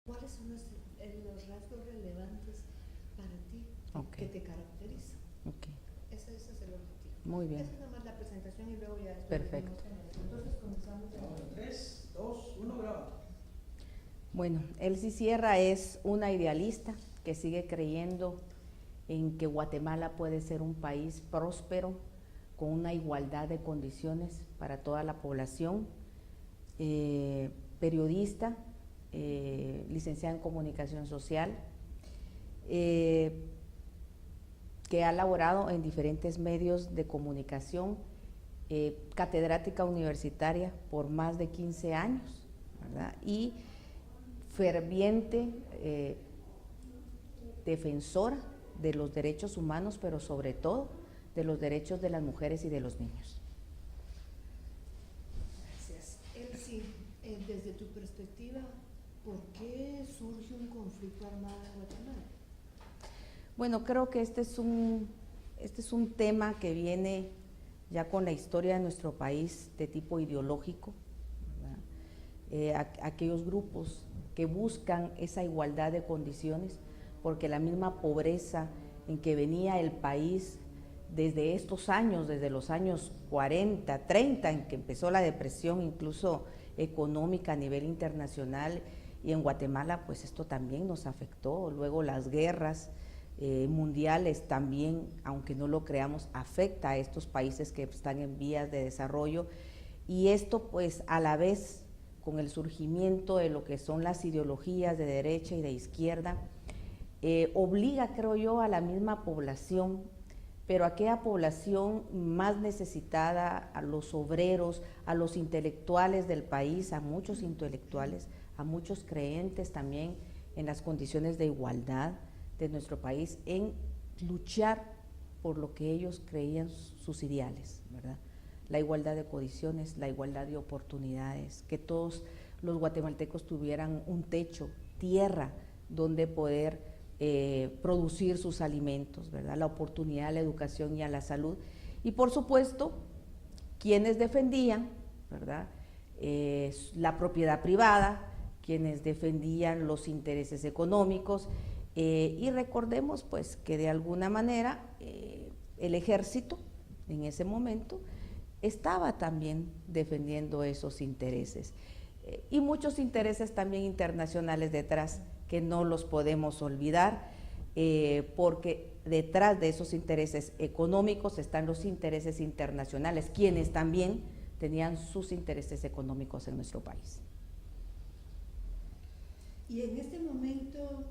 ¿Cuáles son los rasgos relevantes para ti que te caracterizan? Okay. Ese es el objetivo. Muy bien. Esa es nada más la presentación y luego ya después. Perfecto. Entonces comenzamos. 3, 2, 1, graba. Bueno, Elsie Sierra es una idealista que sigue creyendo en que Guatemala puede ser un país próspero con una igualdad de condiciones para toda la población. Periodista, licenciada en comunicación social, que ha laborado en diferentes medios de comunicación, catedrática universitaria por más de 15 años, ¿verdad? Y ferviente defensora de los derechos humanos, pero sobre todo de los derechos de las mujeres y de los niños. Gracias. Elsie, desde tu perspectiva, ¿por qué surge un conflicto armado en Guatemala? Bueno, creo que este es un tema que viene ya con la historia de nuestro país de tipo ideológico, aquellos grupos que buscan esa igualdad de condiciones, porque la misma pobreza en que venía el país desde estos años, desde los años 40, 30, en que empezó la depresión incluso económica a nivel internacional, y en Guatemala pues esto también nos afectó. Luego las guerras mundiales también, aunque no lo creamos, afecta a estos países que están en vías de desarrollo, y esto pues a la vez con el surgimiento de lo que son las ideologías de derecha y de izquierda, obliga, creo yo, a la misma población, pero a aquella población más necesitada, a los obreros, a los intelectuales del país, a muchos intelectuales, a muchos creentes también en las condiciones de igualdad de nuestro país, en luchar por lo que ellos creían sus ideales, ¿verdad? La igualdad de condiciones, la igualdad de oportunidades, que todos los guatemaltecos tuvieran un techo, tierra, donde poder producir sus alimentos, ¿verdad? La oportunidad a la educación y a la salud. Y por supuesto, quienes defendían, ¿verdad? La propiedad privada, quienes defendían los intereses económicos, y recordemos pues que de alguna manera el ejército en ese momento estaba también defendiendo esos intereses, y muchos intereses también internacionales detrás, que no los podemos olvidar, porque detrás de esos intereses económicos están los intereses internacionales, quienes también tenían sus intereses económicos en nuestro país. Y en este momento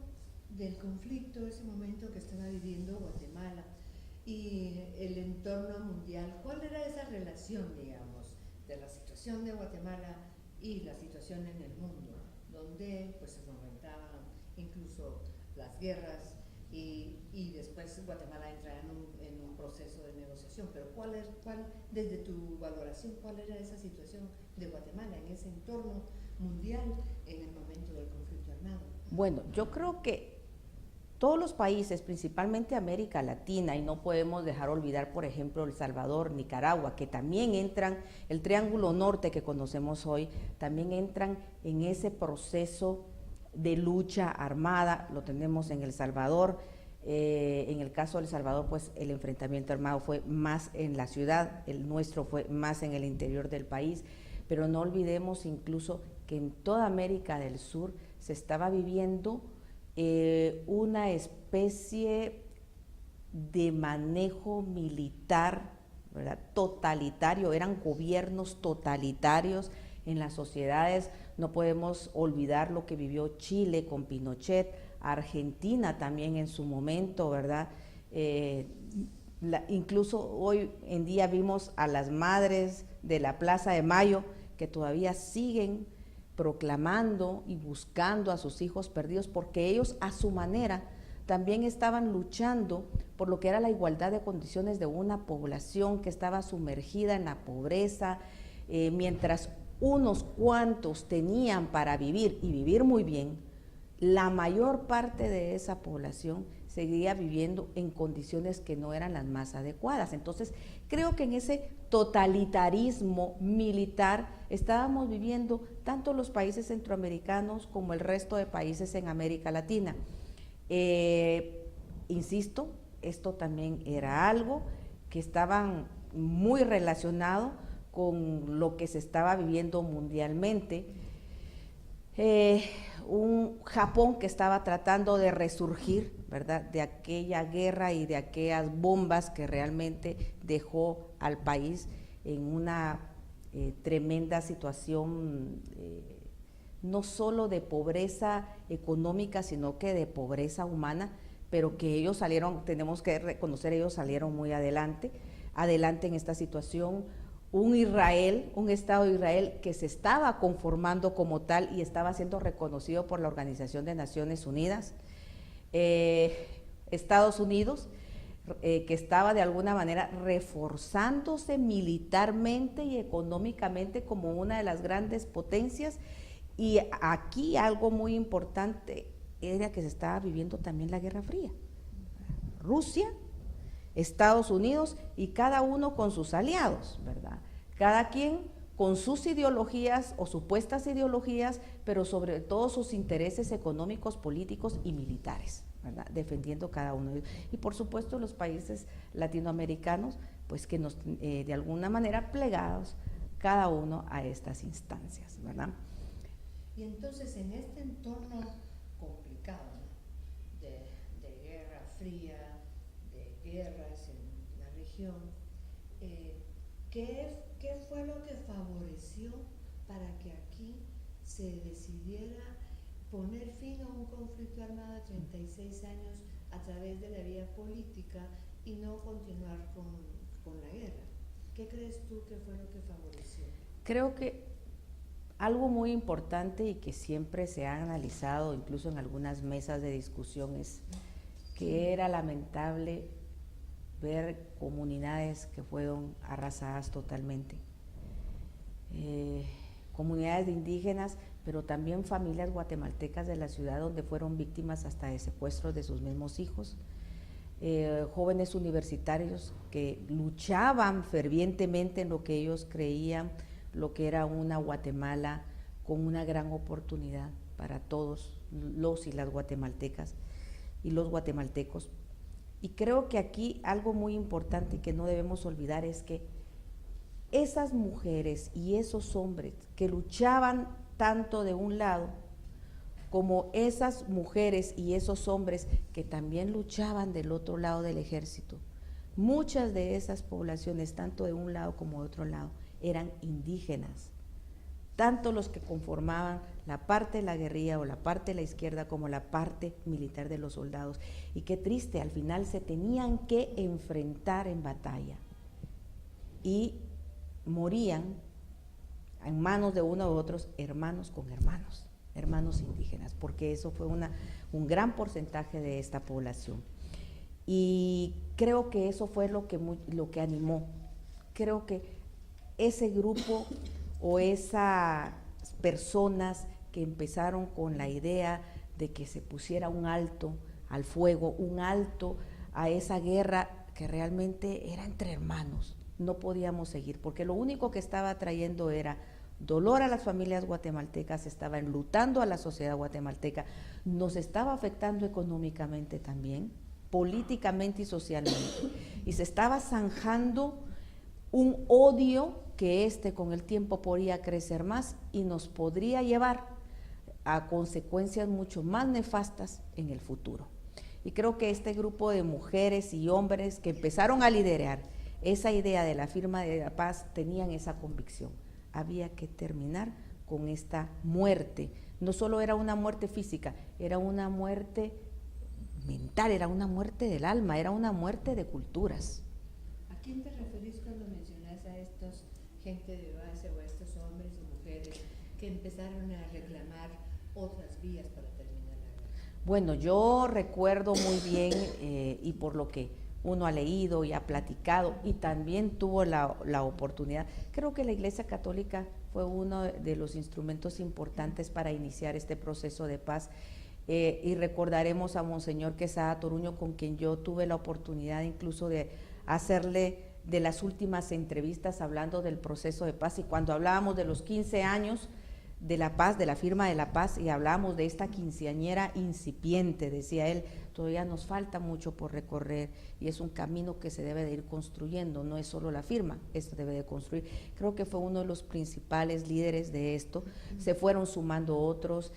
del conflicto, ese momento que estaba viviendo Guatemala y el entorno mundial, ¿cuál era esa relación, digamos, de la situación de Guatemala y la situación en el mundo, donde pues se fomentaban incluso las guerras y después Guatemala entra en un proceso de negociación? Pero desde tu valoración, ¿cuál era esa situación de Guatemala en ese entorno mundial en el momento del conflicto armado? Bueno, yo creo que todos los países, principalmente América Latina, y no podemos dejar olvidar, por ejemplo, El Salvador, Nicaragua, que también entran, el Triángulo Norte que conocemos hoy, también entran en ese proceso de lucha armada. Lo tenemos en El Salvador. En el caso de El Salvador, pues el enfrentamiento armado fue más en la ciudad, el nuestro fue más en el interior del país, pero no olvidemos incluso que en toda América del Sur se estaba viviendo una especie de manejo militar, ¿verdad? Totalitario, eran gobiernos totalitarios en las sociedades. No podemos olvidar lo que vivió Chile con Pinochet, Argentina también en su momento, ¿verdad? Incluso hoy en día vimos a las madres de la Plaza de Mayo que todavía siguen proclamando y buscando a sus hijos perdidos, porque ellos a su manera también estaban luchando por lo que era la igualdad de condiciones de una población que estaba sumergida en la pobreza, mientras unos cuantos tenían para vivir y vivir muy bien, la mayor parte de esa población seguía viviendo en condiciones que no eran las más adecuadas. Entonces, creo que en ese totalitarismo militar estábamos viviendo tanto los países centroamericanos como el resto de países en América Latina. Insisto, esto también era algo que estaba muy relacionado con lo que se estaba viviendo mundialmente. Un Japón que estaba tratando de resurgir, ¿verdad?, de aquella guerra y de aquellas bombas que realmente dejó al país en una tremenda situación, no solo de pobreza económica, sino que de pobreza humana, pero que ellos salieron, tenemos que reconocer, ellos salieron muy adelante en esta situación. Un Israel, un Estado de Israel que se estaba conformando como tal y estaba siendo reconocido por la Organización de Naciones Unidas. Estados Unidos, que estaba de alguna manera reforzándose militarmente y económicamente como una de las grandes potencias. Y aquí algo muy importante era que se estaba viviendo también la Guerra Fría. Rusia, Estados Unidos y cada uno con sus aliados, ¿verdad? Cada quien con sus ideologías o supuestas ideologías, pero sobre todo sus intereses económicos, políticos y militares, ¿verdad?, defendiendo cada uno de ellos. Y por supuesto los países latinoamericanos, pues que nos, de alguna manera plegados cada uno a estas instancias, ¿verdad? Y entonces en este entorno complicado, ¿no?, de Guerra Fría, de guerras en la región, ¿qué fue lo que favoreció para que aquí se decidiera poner fin a un conflicto armado de 36 años a través de la vía política y no continuar con la guerra? ¿Qué crees tú que fue lo que favoreció? Creo que algo muy importante y que siempre se ha analizado, incluso en algunas mesas de discusión, es que era lamentable ver comunidades que fueron arrasadas totalmente. Comunidades de indígenas, pero también familias guatemaltecas de la ciudad donde fueron víctimas hasta de secuestros de sus mismos hijos. Jóvenes universitarios que luchaban fervientemente en lo que ellos creían, lo que era una Guatemala con una gran oportunidad para todos los y las guatemaltecas y los guatemaltecos. Y creo que aquí algo muy importante que no debemos olvidar es que esas mujeres y esos hombres que luchaban tanto de un lado, como esas mujeres y esos hombres que también luchaban del otro lado del ejército, muchas de esas poblaciones, tanto de un lado como de otro lado, eran indígenas, tanto los que conformaban la parte de la guerrilla o la parte de la izquierda como la parte militar de los soldados. Y qué triste, al final se tenían que enfrentar en batalla y morían en manos de uno u otros, hermanos con hermanos, hermanos indígenas, porque eso fue un gran porcentaje de esta población. Y creo que eso fue lo que animó. Creo que ese grupo o esas personas que empezaron con la idea de que se pusiera un alto al fuego, un alto a esa guerra que realmente era entre hermanos, no podíamos seguir, porque lo único que estaba trayendo era dolor a las familias guatemaltecas, estaba enlutando a la sociedad guatemalteca, nos estaba afectando económicamente también, políticamente y socialmente, y se estaba zanjando un odio que con el tiempo podría crecer más y nos podría llevar a consecuencias mucho más nefastas en el futuro. Y creo que este grupo de mujeres y hombres que empezaron a liderar esa idea de la firma de la paz tenían esa convicción. Había que terminar con esta muerte. No solo era una muerte física, era una muerte mental, era una muerte del alma, era una muerte de culturas. ¿A quién te referís cuando mencionas a estos gente de base o a estos hombres y mujeres que empezaron a reclamar otras vías para terminar la guerra? Bueno, yo recuerdo muy bien y por lo que uno ha leído y ha platicado y también tuvo la oportunidad, creo que la Iglesia Católica fue uno de los instrumentos importantes para iniciar este proceso de paz. Y recordaremos a Monseñor Quesada Toruño, con quien yo tuve la oportunidad incluso de hacerle de las últimas entrevistas hablando del proceso de paz, y cuando hablábamos de los 15 años de la paz, de la firma de la paz, y hablábamos de esta quinceañera incipiente, decía él, todavía nos falta mucho por recorrer y es un camino que se debe de ir construyendo, no es solo la firma, esto debe de construir. Creo que fue uno de los principales líderes de esto, se fueron sumando otros.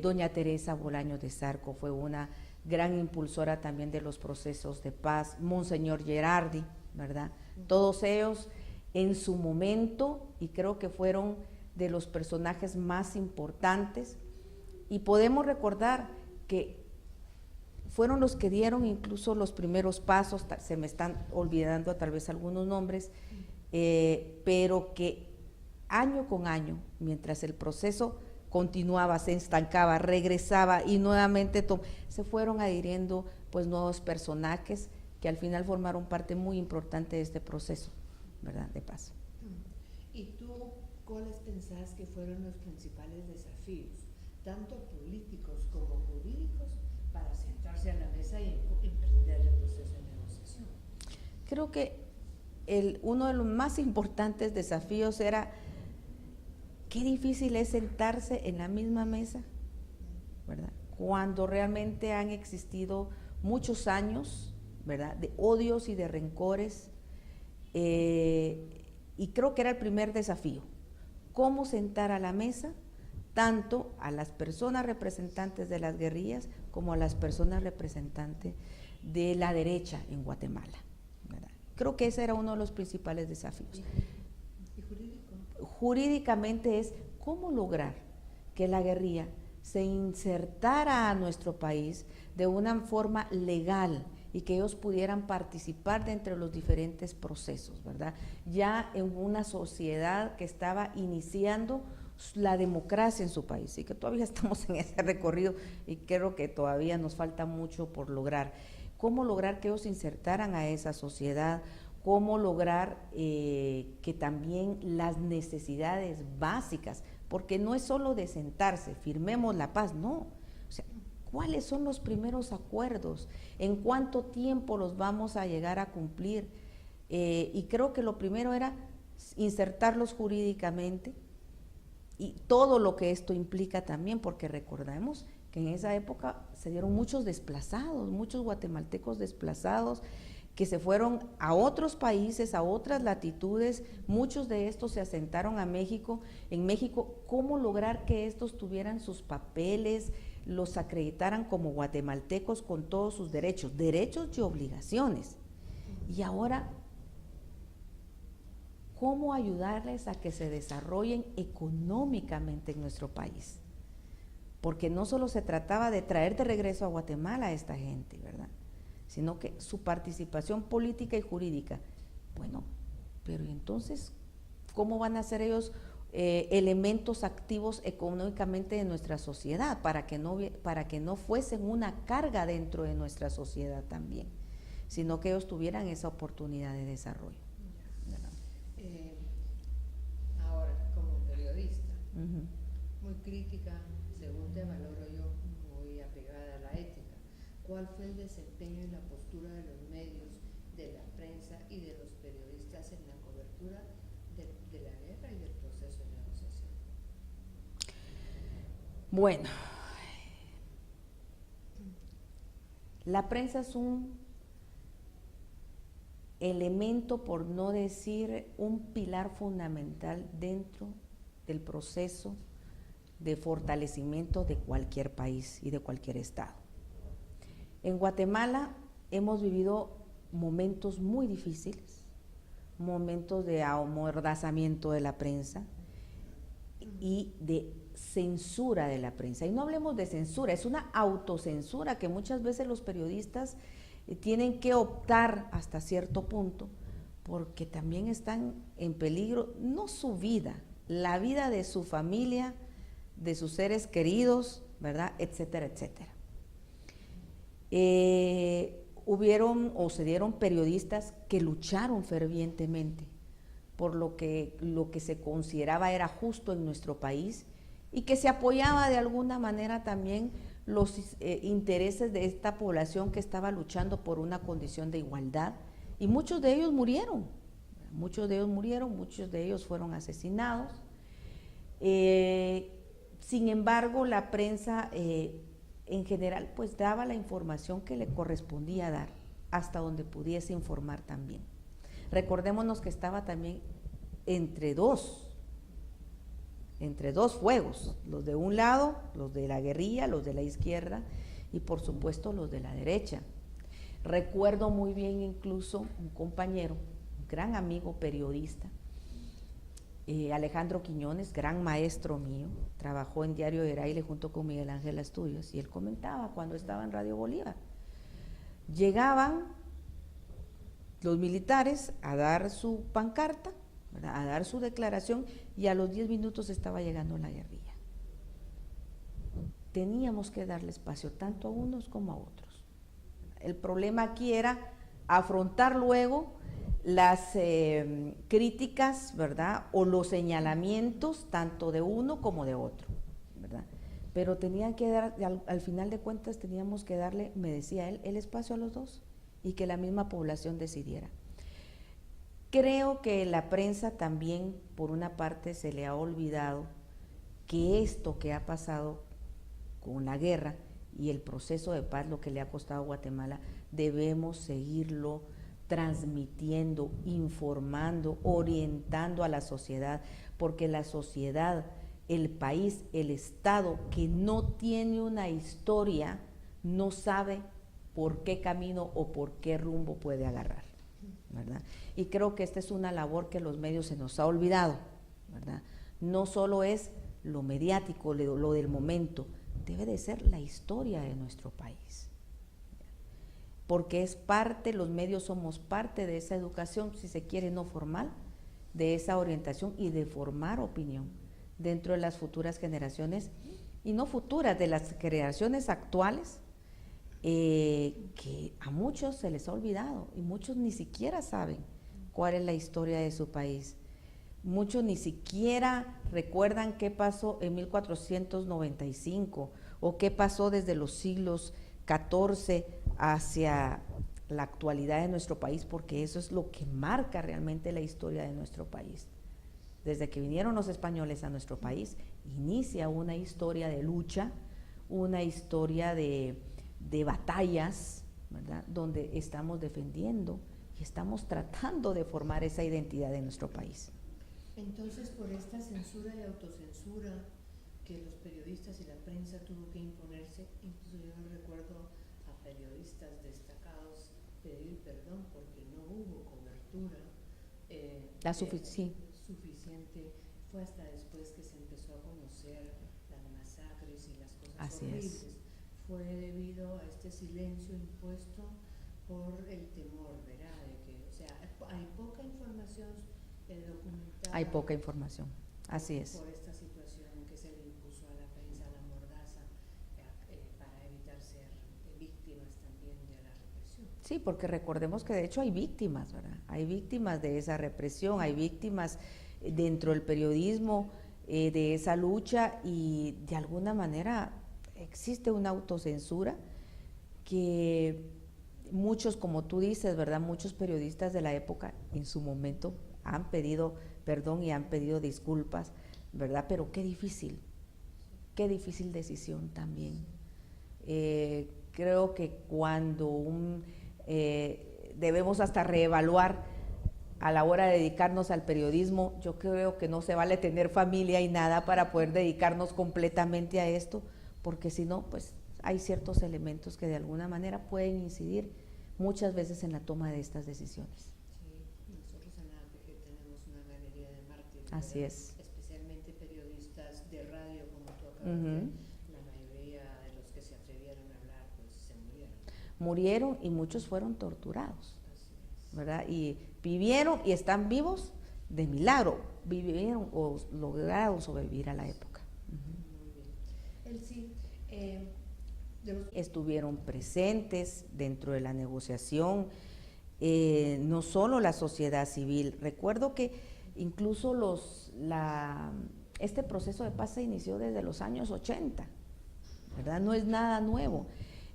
Doña Teresa Bolaños de Zarco fue una gran impulsora también de los procesos de paz, Monseñor Gerardi, ¿verdad? Todos ellos en su momento, y creo que fueron de los personajes más importantes, y podemos recordar que fueron los que dieron incluso los primeros pasos, se me están olvidando tal vez algunos nombres, pero que año con año, mientras el proceso continuaba, se estancaba, regresaba y nuevamente se fueron adhiriendo pues nuevos personajes que al final formaron parte muy importante de este proceso, ¿verdad?, de paz. ¿Y tú cuáles pensás que fueron los principales desafíos, tanto políticos como jurídicos, para sentarse a la mesa y emprender el proceso de negociación? Creo que uno de los más importantes desafíos era qué difícil es sentarse en la misma mesa, ¿verdad?, cuando realmente han existido muchos años, ¿verdad?, de odios y de rencores, y creo que era el primer desafío, cómo sentar a la mesa tanto a las personas representantes de las guerrillas como a las personas representantes de la derecha en Guatemala, ¿verdad? Creo que ese era uno de los principales desafíos. ¿Y jurídico? Jurídicamente es cómo lograr que la guerrilla se insertara a nuestro país de una forma legal y que ellos pudieran participar dentro de los diferentes procesos, ¿verdad? Ya en una sociedad que estaba iniciando la democracia en su país y que todavía estamos en ese recorrido y creo que todavía nos falta mucho por lograr. ¿Cómo lograr que ellos se insertaran a esa sociedad? ¿Cómo lograr que también las necesidades básicas, porque no es solo de sentarse, firmemos la paz, no, o sea, ¿cuáles son los primeros acuerdos? ¿En cuánto tiempo los vamos a llegar a cumplir? Y creo que lo primero era insertarlos jurídicamente y todo lo que esto implica también, porque recordemos que en esa época se dieron muchos desplazados, muchos guatemaltecos desplazados, que se fueron a otros países, a otras latitudes, muchos de estos se asentaron a México. En México, ¿cómo lograr que estos tuvieran sus papeles, los acreditaran como guatemaltecos con todos sus derechos y obligaciones? Y ahora, ¿cómo ayudarles a que se desarrollen económicamente en nuestro país? Porque no solo se trataba de traer de regreso a Guatemala a esta gente, ¿verdad?, sino que su participación política y jurídica. Bueno, pero entonces, ¿cómo van a ser ellos elementos activos económicamente de nuestra sociedad para que no fuesen una carga dentro de nuestra sociedad también, sino que ellos tuvieran esa oportunidad de desarrollo? Ahora, como periodista, muy crítica, según te valoro yo, muy apegada a la ética, ¿cuál fue el desempeño y la postura de los medios, de la prensa y de los periodistas en la cobertura de la guerra y del proceso de negociación? Bueno, la prensa es un elemento, por no decir un pilar fundamental dentro del proceso de fortalecimiento de cualquier país y de cualquier estado. En Guatemala hemos vivido momentos muy difíciles, momentos de amordazamiento de la prensa y de censura de la prensa. Y no hablemos de censura, es una autocensura que muchas veces los periodistas tienen que optar hasta cierto punto, porque también están en peligro, no su vida, la vida de su familia, de sus seres queridos, ¿verdad?, etcétera, etcétera. Hubieron o se dieron periodistas que lucharon fervientemente por lo que se consideraba era justo en nuestro país y que se apoyaba de alguna manera también los intereses de esta población que estaba luchando por una condición de igualdad y muchos de ellos murieron, muchos de ellos fueron asesinados. Sin embargo, la prensa en general pues daba la información que le correspondía dar, hasta donde pudiese informar también. Recordémonos que estaba también entre dos fuegos, los de un lado, los de la guerrilla, los de la izquierda, y por supuesto los de la derecha. Recuerdo muy bien incluso un compañero, un gran amigo periodista, Alejandro Quiñones, gran maestro mío, trabajó en Diario de Eraile junto con Miguel Ángel Asturias, y él comentaba cuando estaba en Radio Bolívar, llegaban los militares a dar su pancarta, ¿verdad?, a dar su declaración, y a los 10 minutos estaba llegando la guerrilla. Teníamos que darle espacio tanto a unos como a otros. El problema aquí era afrontar luego las críticas, ¿verdad?, o los señalamientos tanto de uno como de otro, ¿verdad? Pero tenían que dar, al final de cuentas teníamos que darle, me decía él, el espacio a los dos y que la misma población decidiera. Creo que la prensa también, por una parte, se le ha olvidado que esto que ha pasado con la guerra y el proceso de paz, lo que le ha costado a Guatemala, debemos seguirlo transmitiendo, informando, orientando a la sociedad, porque la sociedad, el país, el Estado que no tiene una historia, no sabe por qué camino o por qué rumbo puede agarrar, ¿verdad? Y creo que esta es una labor que los medios se nos ha olvidado, ¿verdad? No solo es lo mediático, lo del momento, debe de ser la historia de nuestro país, porque es parte, los medios somos parte de esa educación, si se quiere no formal, de esa orientación y de formar opinión dentro de las futuras generaciones, y no futuras, de las generaciones actuales, que a muchos se les ha olvidado y muchos ni siquiera saben cuál es la historia de su país. Muchos ni siquiera recuerdan qué pasó en 1495 o qué pasó desde los siglos XIV hacia la actualidad de nuestro país, porque eso es lo que marca realmente la historia de nuestro país. Desde que vinieron los españoles a nuestro país, inicia una historia de lucha, una historia de batallas, ¿verdad?, donde estamos defendiendo y estamos tratando de formar esa identidad de nuestro país. Entonces, por esta censura y autocensura que los periodistas y la prensa tuvo que imponerse, incluso yo recuerdo a periodistas destacados pedir perdón porque no hubo cobertura suficiente. Fue hasta después que se empezó a conocer las masacres y las cosas Así horribles. es. Fue debido a este silencio impuesto por el temor, ¿verdad? De que, o sea, hay poca información documentada. Hay poca información, así es. Por esta situación que se le impuso a la prensa, la mordaza, para evitar ser víctimas también de la represión. Sí, porque recordemos que de hecho hay víctimas, ¿verdad? Hay víctimas de esa represión, hay víctimas dentro del periodismo de esa lucha, y de alguna manera existe una autocensura que muchos, como tú dices, ¿verdad?, muchos periodistas de la época en su momento han pedido perdón y han pedido disculpas, ¿verdad? Pero qué difícil decisión también. Creo que cuando debemos hasta reevaluar a la hora de dedicarnos al periodismo, yo creo que no se vale tener familia y nada para poder dedicarnos completamente a esto, porque si no, pues hay ciertos elementos que de alguna manera pueden incidir muchas veces en la toma de estas decisiones. Sí, nosotros en la APG tenemos una galería de mártires. Así ¿verdad? es. Especialmente periodistas de radio, como tú acabas de decir. La mayoría de los que se atrevieron a hablar, pues se murieron. Murieron y muchos fueron torturados, Así es. ¿verdad? Y vivieron y están vivos de milagro, vivieron o lograron sobrevivir a la época. Muy bien. Elsie, Estuvieron presentes dentro de la negociación, no solo la sociedad civil. Recuerdo que incluso este proceso de paz se inició desde los años 80, ¿verdad? No es nada nuevo.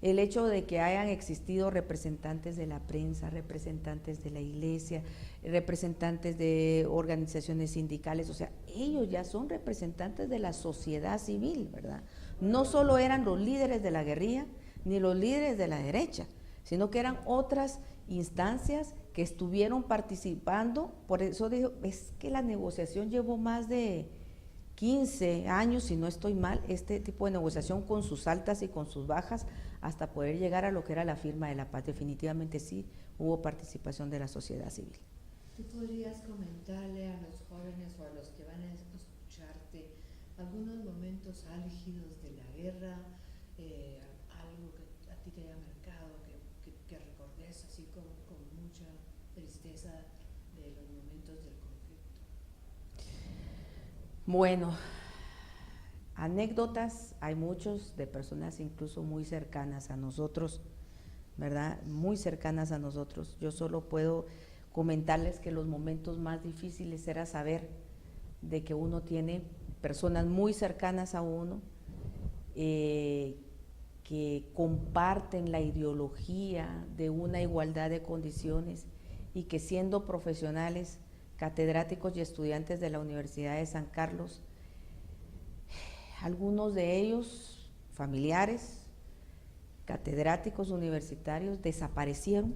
el hecho de que hayan existido representantes de la prensa, representantes de la iglesia, representantes de organizaciones sindicales, o sea, ellos ya son representantes de la sociedad civil, ¿verdad? No solo eran los líderes de la guerrilla, ni los líderes de la derecha, sino que eran otras instancias que estuvieron participando. Por eso digo, es que la negociación llevó más de 15 años, si no estoy mal, este tipo de negociación con sus altas y con sus bajas, hasta poder llegar a lo que era la firma de la paz. Definitivamente sí hubo participación de la sociedad civil. ¿Tú podrías comentarle a los jóvenes o a los que van a escucharte algunos momentos álgidos de la guerra, algo que a ti te haya marcado, que recordes así con mucha tristeza de los momentos del conflicto? Bueno, anécdotas hay muchos de personas incluso muy cercanas a nosotros, ¿verdad? Muy cercanas a nosotros. Yo solo puedo comentarles que los momentos más difíciles era saber de que uno tiene personas muy cercanas a uno, que comparten la ideología de una igualdad de condiciones y que siendo profesionales, catedráticos y estudiantes de la Universidad de San Carlos, algunos de ellos, familiares, catedráticos universitarios, desaparecen,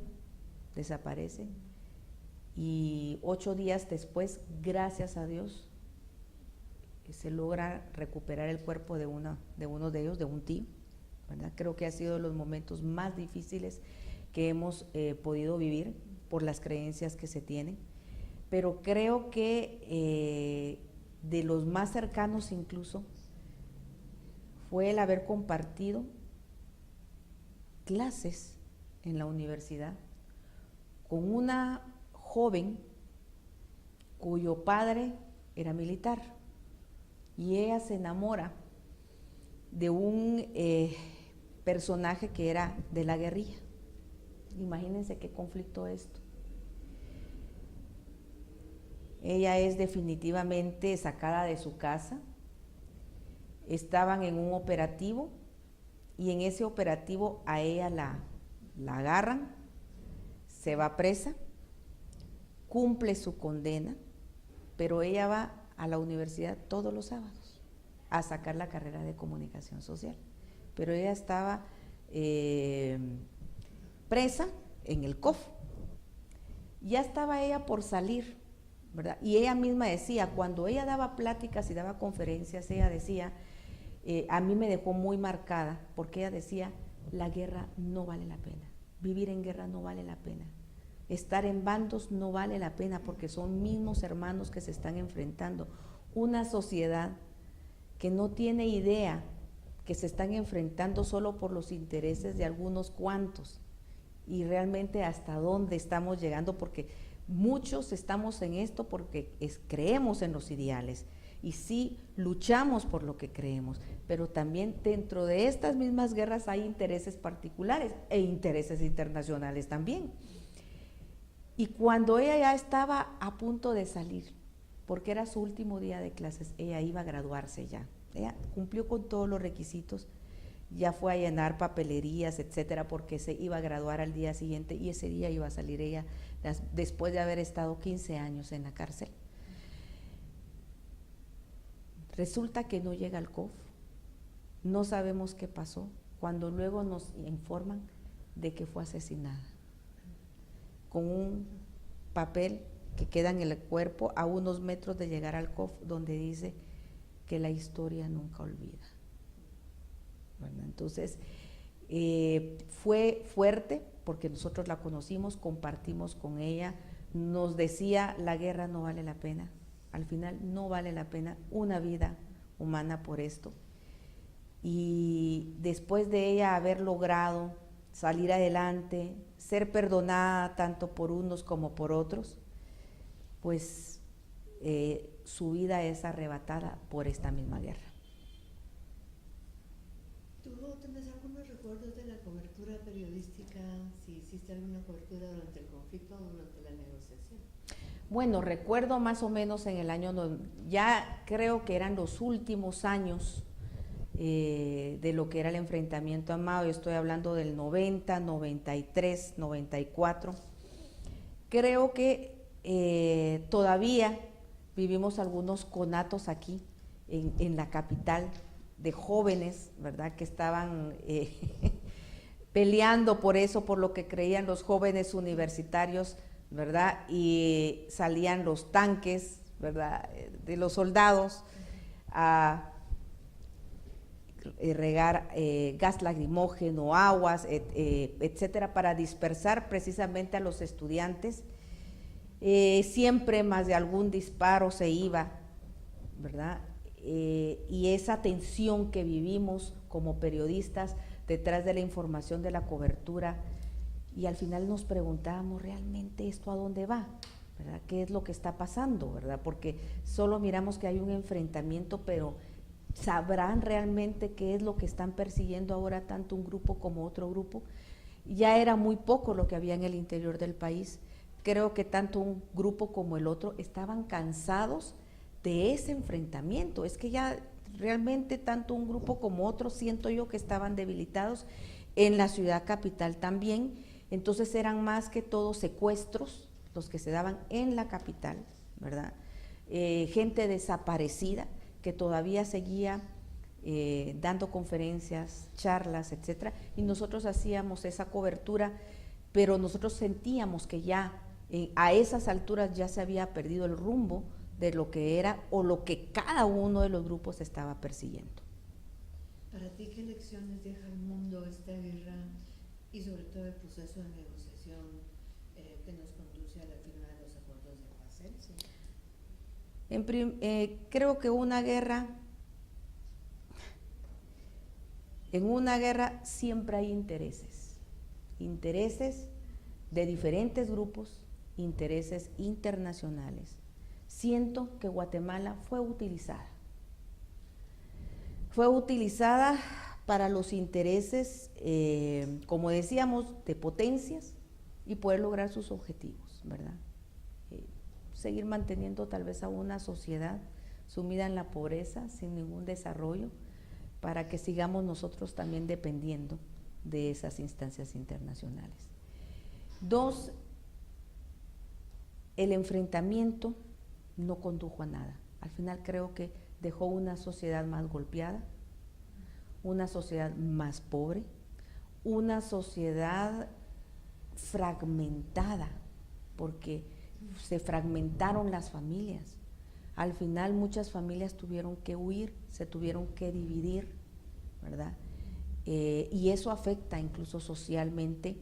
y 8 días después, gracias a Dios, se logra recuperar el cuerpo de uno de ellos, de un tío, ¿verdad? Creo que ha sido de los momentos más difíciles que hemos podido vivir por las creencias que se tienen, pero creo que de los más cercanos incluso fue el haber compartido clases en la universidad con una joven cuyo padre era militar y ella se enamora de un personaje que era de la guerrilla. Imagínense qué conflicto esto. Ella es definitivamente sacada de su casa, estaban en un operativo y en ese operativo a ella la agarran, se va presa, cumple su condena, pero ella va a la universidad todos los sábados a sacar la carrera de comunicación social, pero ella estaba presa en el COF. Ya estaba ella por salir, ¿verdad? Y ella misma decía, cuando ella daba pláticas y daba conferencias, ella decía, a mí me dejó muy marcada, porque ella decía, la guerra no vale la pena, vivir en guerra no vale la pena, estar en bandos no vale la pena, porque son mismos hermanos que se están enfrentando. Una sociedad que no tiene idea que se están enfrentando solo por los intereses de algunos cuantos, y realmente hasta dónde estamos llegando, porque muchos estamos en esto porque creemos en los ideales y sí luchamos por lo que creemos, pero también dentro de estas mismas guerras hay intereses particulares e intereses internacionales también. Y cuando ella ya estaba a punto de salir, porque era su último día de clases, ella iba a graduarse ya, ella cumplió con todos los requisitos, ya fue a llenar papelerías, etcétera, porque se iba a graduar al día siguiente y ese día iba a salir ella después de haber estado 15 años en la cárcel. Resulta que no llega al COF, no sabemos qué pasó, cuando luego nos informan de que fue asesinada, con un papel que queda en el cuerpo a unos metros de llegar al COF, donde dice que la historia nunca olvida. Bueno, entonces, fue fuerte porque nosotros la conocimos, compartimos con ella, nos decía, la guerra no vale la pena, al final no vale la pena una vida humana por esto. Y después de ella haber logrado salir adelante, ser perdonada tanto por unos como por otros, pues su vida es arrebatada por esta misma guerra. ¿Tú tienes algunos recuerdos de la cobertura periodística, si hiciste alguna cobertura durante el conflicto o durante la negociación? Bueno, recuerdo más o menos en el año, ya creo que eran los últimos años de lo que era el enfrentamiento armado. Yo estoy hablando del 90, 93, 94. Creo que todavía vivimos algunos conatos aquí en la capital de jóvenes, ¿verdad?, que estaban peleando por eso, por lo que creían los jóvenes universitarios, ¿verdad? Y salían los tanques, ¿verdad?, de los soldados a regar gas lacrimógeno, aguas, etcétera, para dispersar precisamente a los estudiantes. Siempre más de algún disparo se iba, ¿verdad? Y esa tensión que vivimos como periodistas detrás de la información, de la cobertura, y al final nos preguntábamos, ¿realmente esto a dónde va? ¿Verdad? ¿Qué es lo que está pasando? ¿Verdad? Porque solo miramos que hay un enfrentamiento, pero ¿sabrán realmente qué es lo que están persiguiendo ahora tanto un grupo como otro grupo? Ya era muy poco lo que había en el interior del país. Creo que tanto un grupo como el otro estaban cansados de ese enfrentamiento. Es que ya realmente tanto un grupo como otro, siento yo que estaban debilitados, en la ciudad capital también. Entonces eran más que todo secuestros los que se daban en la capital, ¿verdad? Gente desaparecida que todavía seguía dando conferencias, charlas, etcétera, y nosotros hacíamos esa cobertura, pero nosotros sentíamos que ya a esas alturas ya se había perdido el rumbo de lo que era o lo que cada uno de los grupos estaba persiguiendo. Para ti, ¿qué lecciones deja al mundo esta guerra y sobre todo el proceso de negociación que nos conduce a la firma de los acuerdos de paz? ¿Sí? Creo que en una guerra siempre hay intereses de diferentes grupos, intereses internacionales. Siento que Guatemala fue utilizada para los intereses, como decíamos, de potencias y poder lograr sus objetivos, ¿verdad? Seguir manteniendo tal vez a una sociedad sumida en la pobreza, sin ningún desarrollo, para que sigamos nosotros también dependiendo de esas instancias internacionales. 2, el enfrentamiento no condujo a nada. Al final creo que dejó una sociedad más golpeada, una sociedad más pobre, una sociedad fragmentada, porque se fragmentaron las familias. Al final muchas familias tuvieron que huir, se tuvieron que dividir, ¿verdad? Y eso afecta incluso socialmente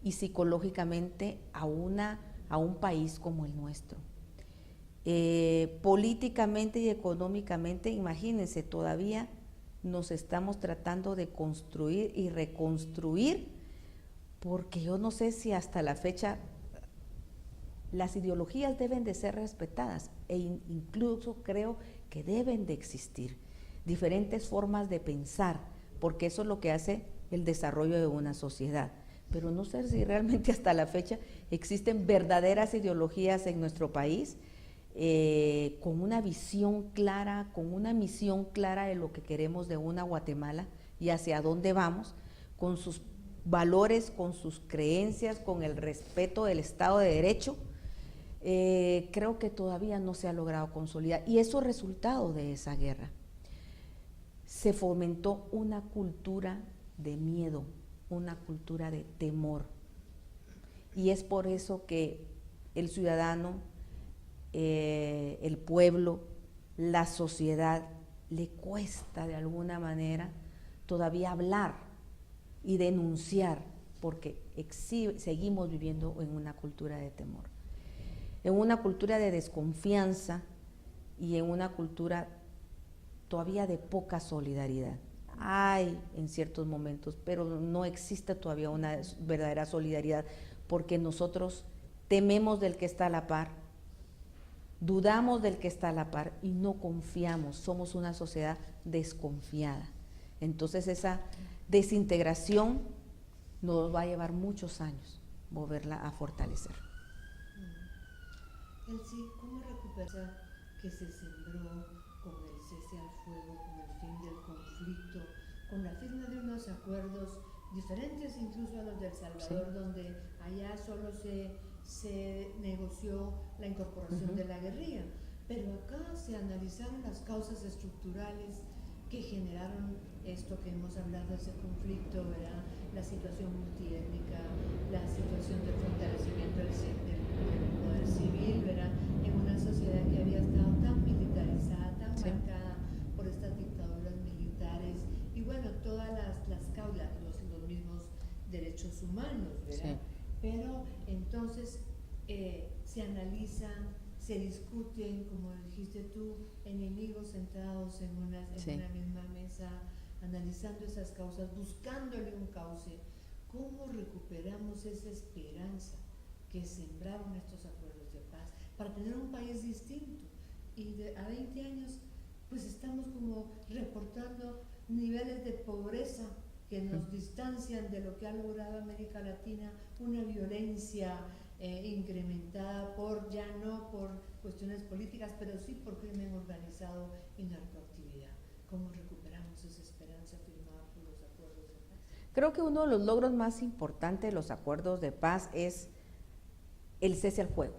y psicológicamente a un país como el nuestro. Políticamente y económicamente, imagínense, todavía nos estamos tratando de construir y reconstruir, porque yo no sé si hasta la fecha las ideologías deben de ser respetadas e incluso creo que deben de existir diferentes formas de pensar, porque eso es lo que hace el desarrollo de una sociedad. Pero no sé si realmente hasta la fecha existen verdaderas ideologías en nuestro país, con una visión clara, con una misión clara de lo que queremos de una Guatemala y hacia dónde vamos, con sus valores, con sus creencias, con el respeto del Estado de Derecho. Creo que todavía no se ha logrado consolidar, y eso es resultado de esa guerra. Se fomentó una cultura de miedo, una cultura de temor, y es por eso que el ciudadano, el pueblo, la sociedad, le cuesta de alguna manera todavía hablar y denunciar, porque seguimos viviendo en una cultura de temor, en una cultura de desconfianza y en una cultura todavía de poca solidaridad. Hay en ciertos momentos, pero no existe todavía una verdadera solidaridad, porque nosotros tememos del que está a la par, dudamos del que está a la par y no confiamos, somos una sociedad desconfiada. Entonces esa desintegración nos va a llevar muchos años volverla a fortalecer. Elsie, ¿cómo recuperar que se sembró con el cese al fuego, con el fin del conflicto, con la firma de unos acuerdos diferentes incluso a los de El Salvador, sí, donde allá solo se negoció la incorporación de la guerrilla, pero acá se analizaron las causas estructurales que generaron esto que hemos hablado de ese conflicto, ¿verdad? La situación multiétnica, la situación del fortalecimiento del poder civil, ¿verdad? En una sociedad que había estado tan militarizada, tan marcada por estas dictaduras militares, y bueno, todas las causas, los mismos derechos humanos, ¿verdad? Sí. Pero entonces se analizan, se discuten, como dijiste tú, enemigos sentados en una misma mesa, analizando esas causas, buscándole un cauce. ¿Cómo recuperamos esa esperanza que sembraron estos acuerdos de paz para tener un país distinto? Y a 20 años, pues estamos como reportando niveles de pobreza que nos distancian de lo que ha logrado América Latina, una violencia incrementada ya no por cuestiones políticas, pero sí por crimen organizado y narcoactividad. ¿Cómo recuperamos esa esperanza firmada por los acuerdos de paz? Creo que uno de los logros más importantes de los acuerdos de paz es el cese al fuego.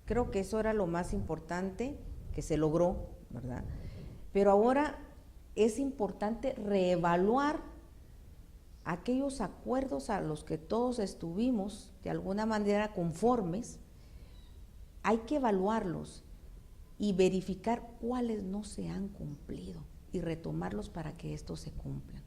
Creo que eso era lo más importante que se logró, ¿verdad? Pero ahora es importante reevaluar aquellos acuerdos a los que todos estuvimos de alguna manera conformes. Hay que evaluarlos y verificar cuáles no se han cumplido y retomarlos para que estos se cumplan.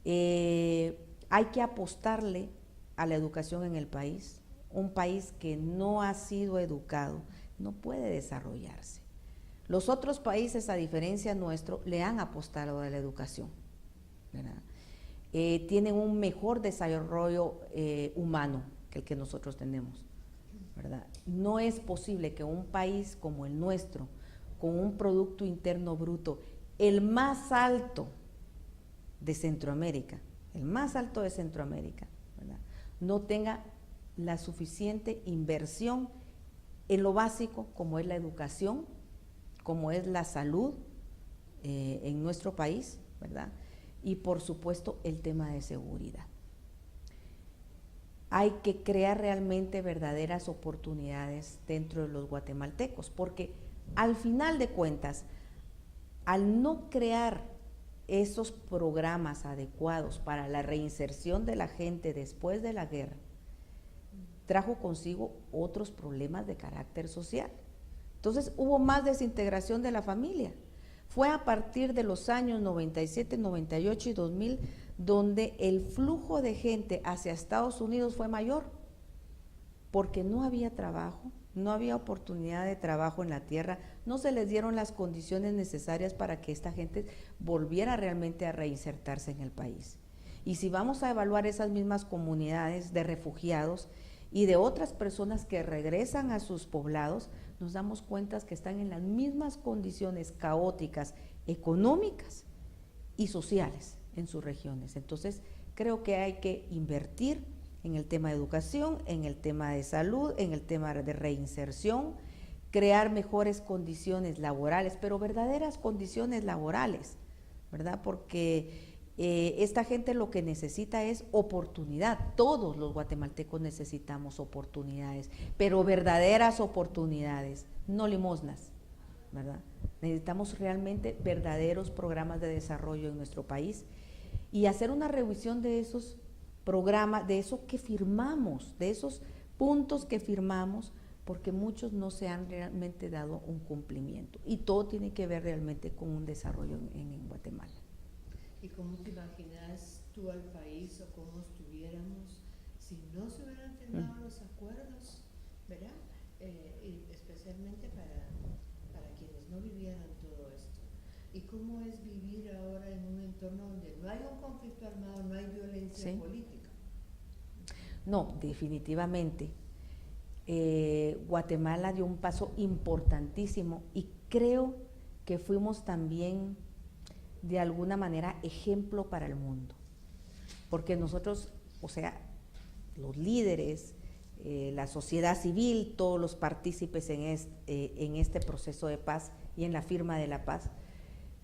Hay que apostarle a la educación en el país. Un país que no ha sido educado no puede desarrollarse. Los otros países, a diferencia nuestro, le han apostado a la educación, ¿verdad? Tienen un mejor desarrollo humano que el que nosotros tenemos, ¿verdad? No es posible que un país como el nuestro, con un Producto Interno Bruto, el más alto de Centroamérica, ¿verdad?, no tenga la suficiente inversión en lo básico como es la educación, como es la salud en nuestro país, ¿verdad? Y por supuesto el tema de seguridad. Hay que crear realmente verdaderas oportunidades dentro de los guatemaltecos, porque al final de cuentas, al no crear esos programas adecuados para la reinserción de la gente después de la guerra, trajo consigo otros problemas de carácter social. Entonces hubo más desintegración de la familia. Fue a partir de los años 97, 98 y 2000 donde el flujo de gente hacia Estados Unidos fue mayor, porque no había trabajo, no había oportunidad de trabajo en la tierra, no se les dieron las condiciones necesarias para que esta gente volviera realmente a reinsertarse en el país. Y si vamos a evaluar esas mismas comunidades de refugiados y de otras personas que regresan a sus poblados, nos damos cuenta que están en las mismas condiciones caóticas, económicas y sociales en sus regiones. Entonces, creo que hay que invertir en el tema de educación, en el tema de salud, en el tema de reinserción, crear mejores condiciones laborales, pero verdaderas condiciones laborales, ¿verdad? Porque esta gente lo que necesita es oportunidad. Todos los guatemaltecos necesitamos oportunidades, pero verdaderas oportunidades, no limosnas, ¿verdad? Necesitamos realmente verdaderos programas de desarrollo en nuestro país y hacer una revisión de esos programas, de eso que firmamos, de esos puntos que firmamos, porque muchos no se han realmente dado un cumplimiento y todo tiene que ver realmente con un desarrollo en Guatemala. ¿Y cómo te imaginas tú al país o cómo estuviéramos si no se hubieran firmado los acuerdos, ¿verdad? Y especialmente para quienes no vivieran todo esto. ¿Y cómo es vivir ahora en un entorno donde no hay un conflicto armado, no hay violencia política? No, definitivamente. Guatemala dio un paso importantísimo y creo que fuimos también de alguna manera ejemplo para el mundo, porque nosotros, o sea, los líderes, la sociedad civil, todos los partícipes en este proceso de paz, y en la firma de la paz,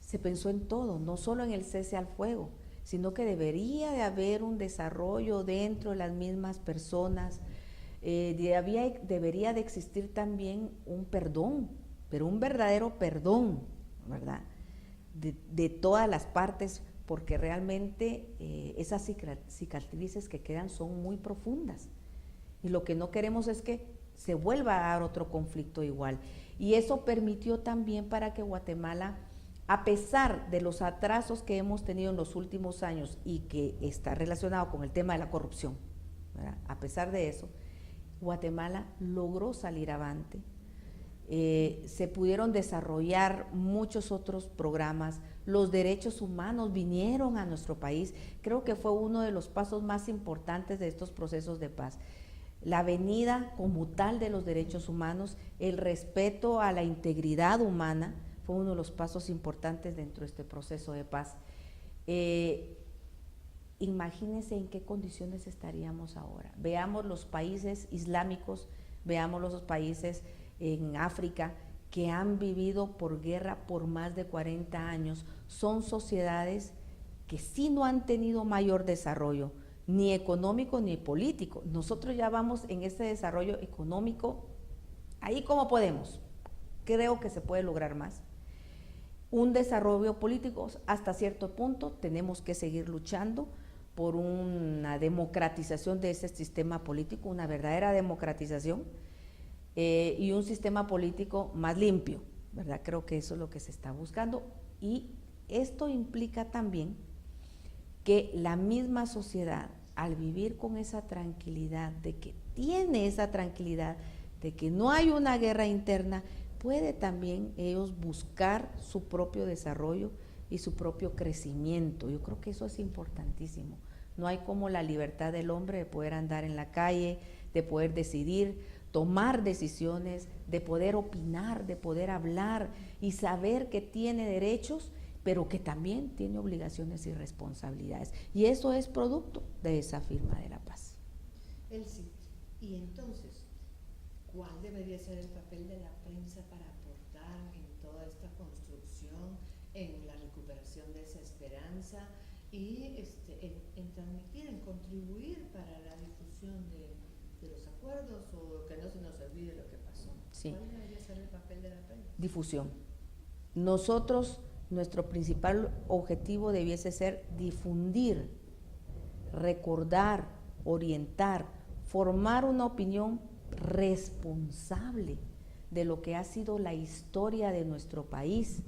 se pensó en todo, no solo en el cese al fuego, sino que debería de haber un desarrollo dentro de las mismas personas, debería de existir también un perdón, pero un verdadero perdón, ¿verdad? De todas las partes, porque realmente esas cicatrices que quedan son muy profundas. Y lo que no queremos es que se vuelva a dar otro conflicto igual. Y eso permitió también para que Guatemala, a pesar de los atrasos que hemos tenido en los últimos años y que está relacionado con el tema de la corrupción, ¿verdad? A pesar de eso, Guatemala logró salir avante. Se pudieron desarrollar muchos otros programas, los derechos humanos vinieron a nuestro país, creo que fue uno de los pasos más importantes de estos procesos de paz. La venida como tal de los derechos humanos, el respeto a la integridad humana, fue uno de los pasos importantes dentro de este proceso de paz. Imagínense en qué condiciones estaríamos ahora. Veamos los países islámicos, veamos los países en África que han vivido por guerra por más de 40 años. Son sociedades que sí no han tenido mayor desarrollo, ni económico ni político. Nosotros ya vamos en ese desarrollo económico, ahí como podemos. Creo que se puede lograr más. Un desarrollo político hasta cierto punto, tenemos que seguir luchando por una democratización de ese sistema político, una verdadera democratización, y un sistema político más limpio, ¿verdad? Creo que eso es lo que se está buscando, y esto implica también que la misma sociedad, al vivir con esa tranquilidad, de que tiene esa tranquilidad, de que no hay una guerra interna, puede también ellos buscar su propio desarrollo y su propio crecimiento. Yo creo que eso es importantísimo. No hay como la libertad del hombre de poder andar en la calle, de poder decidir, tomar decisiones, de poder opinar, de poder hablar y saber que tiene derechos, pero que también tiene obligaciones y responsabilidades. Y eso es producto de esa firma de la paz. Elsie, y entonces, ¿cuál debería ser el papel de la prensa para aportar en toda esta construcción, en la recuperación de esa esperanza y en transmitir, en contribuir para la difusión de los acuerdos, o que no se nos olvide lo que pasó? Sí. ¿Cuál debería ser el papel de la prensa? Difusión. Nosotros, nuestro principal objetivo debiese ser difundir, recordar, orientar, formar una opinión responsable de lo que ha sido la historia de nuestro país,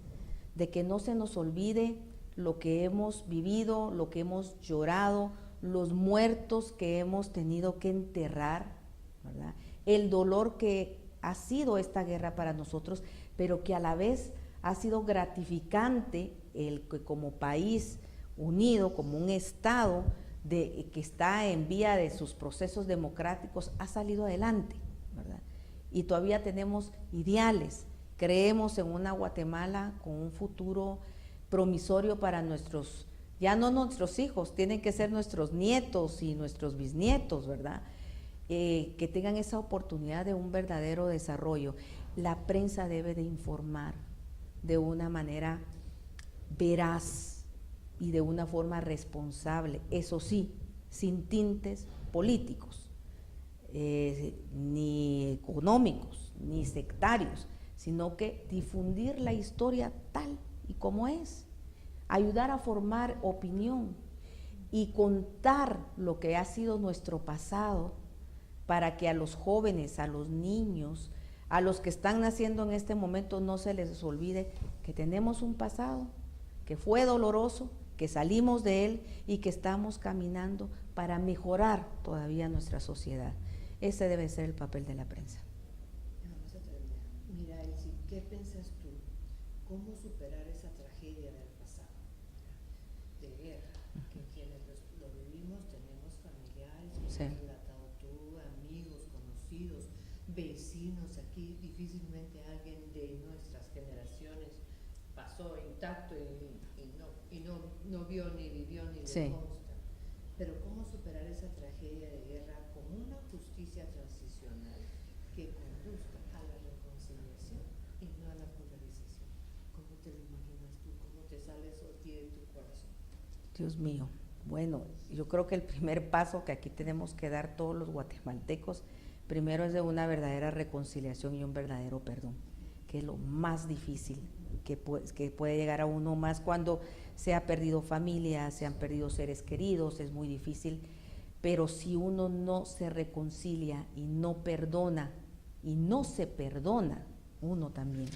de que no se nos olvide lo que hemos vivido, lo que hemos llorado, los muertos que hemos tenido que enterrar, ¿verdad? El dolor que ha sido esta guerra para nosotros, pero que a la vez ha sido gratificante el que como país unido, como un Estado que está en vía de sus procesos democráticos, ha salido adelante, ¿verdad? Y todavía tenemos ideales, creemos en una Guatemala con un futuro promisorio para nuestros, ya no nuestros hijos, tienen que ser nuestros nietos y nuestros bisnietos, ¿verdad? Que tengan esa oportunidad de un verdadero desarrollo. La prensa debe de informar de una manera veraz y de una forma responsable, eso sí, sin tintes políticos, ni económicos, ni sectarios, sino que difundir la historia tal y como es, ayudar a formar opinión y contar lo que ha sido nuestro pasado para que a los jóvenes, a los niños, a los que están naciendo en este momento no se les olvide que tenemos un pasado que fue doloroso, que salimos de él y que estamos caminando para mejorar todavía nuestra sociedad. Ese debe ser el papel de la prensa. Vamos a terminar. Mira, Elsie, ¿qué piensas tú? ¿Cómo superar esa tragedia del pasado, de guerra? Que quienes lo vivimos tenemos familiares, Sí. como has relatado tú, amigos, conocidos, vecinos aquí. Difícilmente alguien de nuestras generaciones pasó intacto y no vio ni vivió ni Sí. le consta. Pero ¿cómo superar esa tragedia de guerra con una justicia transicional que conduzca a la reconciliación y no a la polarización? Dios mío. Bueno, yo creo que el primer paso que aquí tenemos que dar todos los guatemaltecos, primero es de una verdadera reconciliación y un verdadero perdón, que es lo más difícil que puede llegar a uno, más cuando se ha perdido familia, se han perdido seres queridos, es muy difícil, pero si uno no se reconcilia y no perdona, y no se perdona uno también,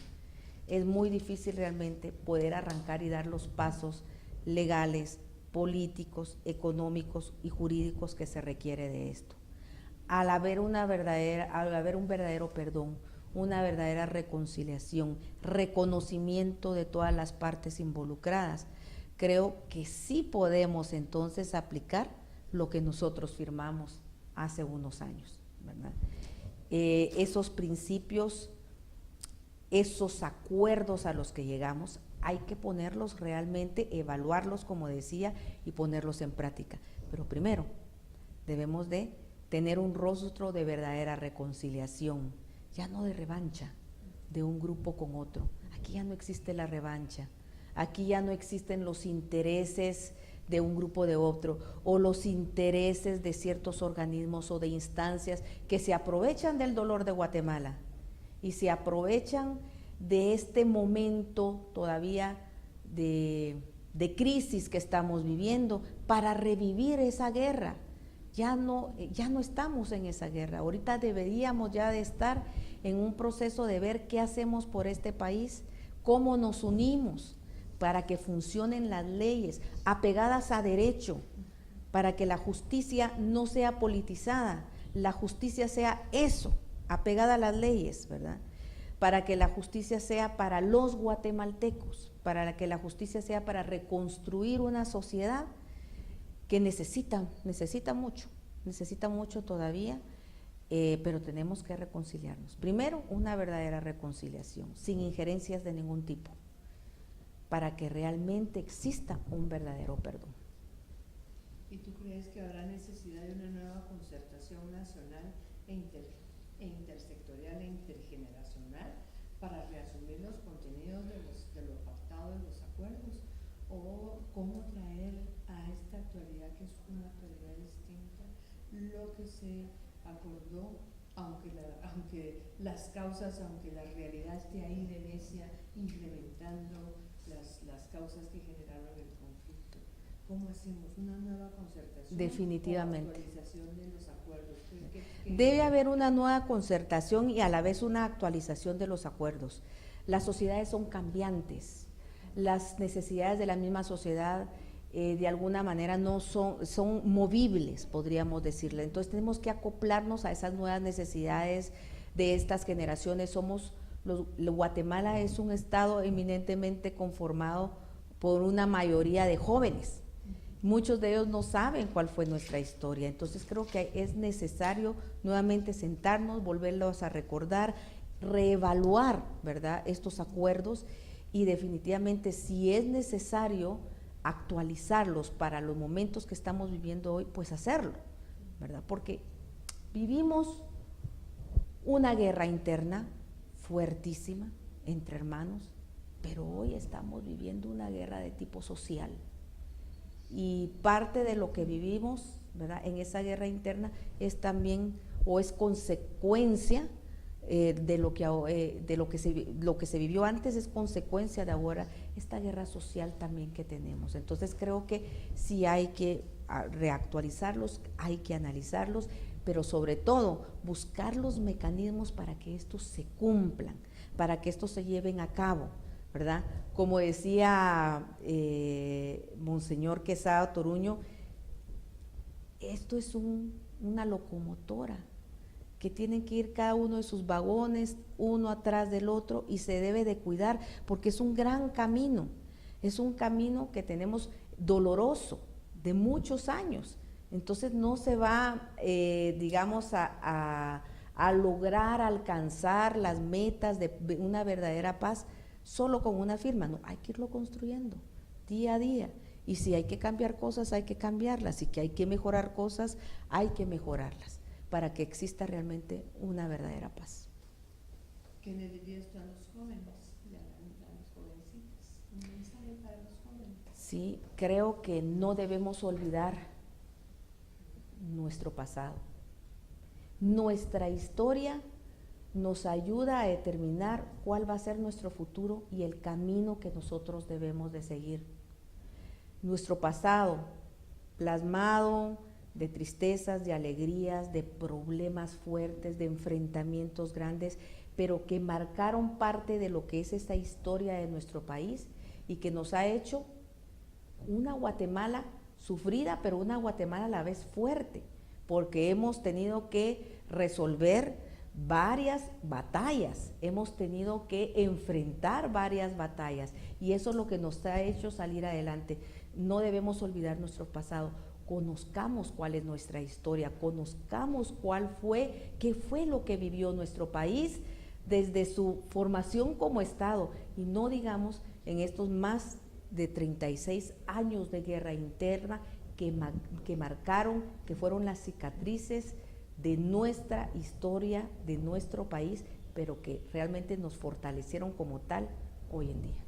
es muy difícil realmente poder arrancar y dar los pasos legales, políticos, económicos y jurídicos que se requiere de esto. Al haber un verdadero perdón, una verdadera reconciliación, reconocimiento de todas las partes involucradas, creo que sí podemos entonces aplicar lo que nosotros firmamos hace unos años, ¿verdad? Esos principios, esos acuerdos a los que llegamos, hay que ponerlos realmente, evaluarlos, como decía, y ponerlos en práctica. Pero primero, debemos de tener un rostro de verdadera reconciliación, ya no de revancha de un grupo con otro. Aquí ya no existe la revancha, aquí ya no existen los intereses de un grupo de otro, o los intereses de ciertos organismos o de instancias que se aprovechan del dolor de Guatemala y se aprovechan de este momento todavía de crisis que estamos viviendo para revivir esa guerra. Ya no estamos en esa guerra. Ahorita deberíamos ya de estar en un proceso de ver qué hacemos por este país, cómo nos unimos para que funcionen las leyes apegadas a derecho, para que la justicia no sea politizada, la justicia sea eso, apegada a las leyes, ¿verdad? Para que la justicia sea para los guatemaltecos, para que la justicia sea para reconstruir una sociedad que necesita mucho todavía, pero tenemos que reconciliarnos. Primero, una verdadera reconciliación, sin injerencias de ningún tipo, para que realmente exista un verdadero perdón. ¿Y tú crees que habrá necesidad de una nueva concertación nacional e intersectorial e intergeneracional para reasumir los contenidos de lo pactado de los acuerdos? ¿O cómo traer a esta actualidad, que es una actualidad distinta, lo que se acordó, aunque las causas, aunque la realidad esté ahí de necia, incrementando las causas que generaron el conflicto? ¿Cómo hacemos una nueva concertación? Definitivamente. O actualización de los acuerdos. Debe haber una nueva concertación y a la vez una actualización de los acuerdos. Las sociedades son cambiantes, las necesidades de la misma sociedad de alguna manera no son movibles, podríamos decirle. Entonces tenemos que acoplarnos a esas nuevas necesidades de estas generaciones. Guatemala es un estado eminentemente conformado por una mayoría de jóvenes. Muchos de ellos no saben cuál fue nuestra historia, entonces creo que es necesario nuevamente sentarnos, volverlos a recordar, reevaluar, ¿verdad?, estos acuerdos, y definitivamente si es necesario actualizarlos para los momentos que estamos viviendo hoy, pues hacerlo, ¿verdad? Porque vivimos una guerra interna fuertísima entre hermanos, pero hoy estamos viviendo una guerra de tipo social. Y parte de lo que vivimos, ¿verdad?, en esa guerra interna es también, o es consecuencia de lo que se vivió antes, es consecuencia de ahora esta guerra social también que tenemos. Entonces creo que sí hay que reactualizarlos, hay que analizarlos, pero sobre todo buscar los mecanismos para que estos se cumplan, para que estos se lleven a cabo, ¿verdad? Como decía Monseñor Quesada Toruño, esto es una locomotora que tienen que ir cada uno de sus vagones, uno atrás del otro, y se debe de cuidar, porque es un gran camino, es un camino que tenemos doloroso, de muchos años. Entonces no se va, digamos, a lograr alcanzar las metas de una verdadera paz solo con una firma, no, hay que irlo construyendo día a día, y si hay que cambiar cosas, hay que cambiarlas, y que hay que mejorar cosas, hay que mejorarlas, para que exista realmente una verdadera paz. ¿Qué le dirías tú a los jóvenes, a las jovencitas? Un mensaje para los jóvenes. Sí, creo que no debemos olvidar nuestro pasado. Nuestra historia nos ayuda a determinar cuál va a ser nuestro futuro y el camino que nosotros debemos de seguir. Nuestro pasado, plasmado de tristezas, de alegrías, de problemas fuertes, de enfrentamientos grandes, pero que marcaron parte de lo que es esta historia de nuestro país y que nos ha hecho una Guatemala sufrida, pero una Guatemala a la vez fuerte, porque hemos tenido que resolver varias batallas, hemos tenido que enfrentar varias batallas y eso es lo que nos ha hecho salir adelante. No debemos olvidar nuestro pasado, conozcamos cuál es nuestra historia, conozcamos qué fue lo que vivió nuestro país desde su formación como Estado y no digamos en estos más de 36 años de guerra interna que marcaron, que fueron las cicatrices de nuestra historia, de nuestro país, pero que realmente nos fortalecieron como tal hoy en día.